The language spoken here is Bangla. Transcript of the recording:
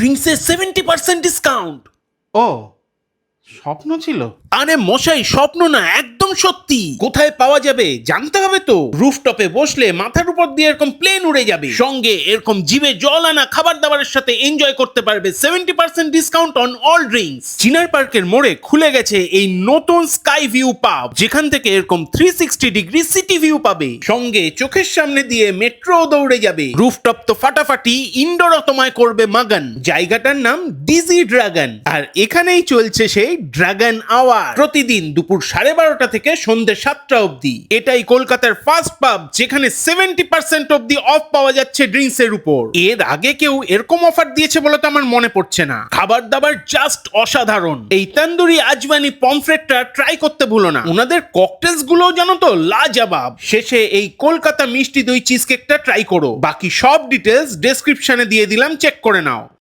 ড্রিঙ্কসে 70% ডিসকাউন্ট। ও স্বপ্ন ছিল। আরে মশাই, স্বপ্ন না, একদম সত্যি। কোথায় পাওয়া যাবে জানতে হবে তো। রুফটপে বসলে মাথার উপর দিয়ে এরকম প্লেন উড়ে যাবে, সঙ্গে এরকম জিভে জল আনা খাবার দাবারের সাথে এনজয় করতে পারবে 70% ডিসকাউন্ট অন অল ড্রিঙ্কস। চিনার পার্কের মোড়ে খুলে গেছে এই নতুন স্কাই ভিউ পাব, যেখান থেকে এরকম 360 ডিগ্রি সিটি ভিউ পাবে, সঙ্গে চোখের সামনে দিয়ে মেট্রো দৌড়ে যাবে। রুফটপ তো ফাটাফাটি, ইনডোরও তোমায় করবে মাগান। জায়গাটার নাম ডিজি ড্রাগন, আর এখানেই চলছে সেই ড্রাগন আওয়ার, প্রতিদিন দুপুর 12:30 থেকে সন্ধ্যে 7টা অবধি। এটাই কলকাতার ফার্স্ট পাব যেখানে 70% অবধি অফ পাওয়া যাচ্ছে ড্রিঙ্কস এর উপর। এর আগে কেউ এরকম অফার দিয়েছে বলে তো আমার মনে পড়ছে না। খাবার দাবার জাস্ট অসাধারণ। এই তন্দুরি আজওয়ানি পমফ্রেটটা ট্রাই করতে ভুলো না। ওনাদের ককটেলস গুলো জানো তো লাজবাব। শেষে এই কলকাতা মিষ্টি দই চিজ কেকটা ট্রাই করো। বাকি সব ডিটেলস ডেসক্রিপশনে দিয়ে দিলাম, চেক করে নাও।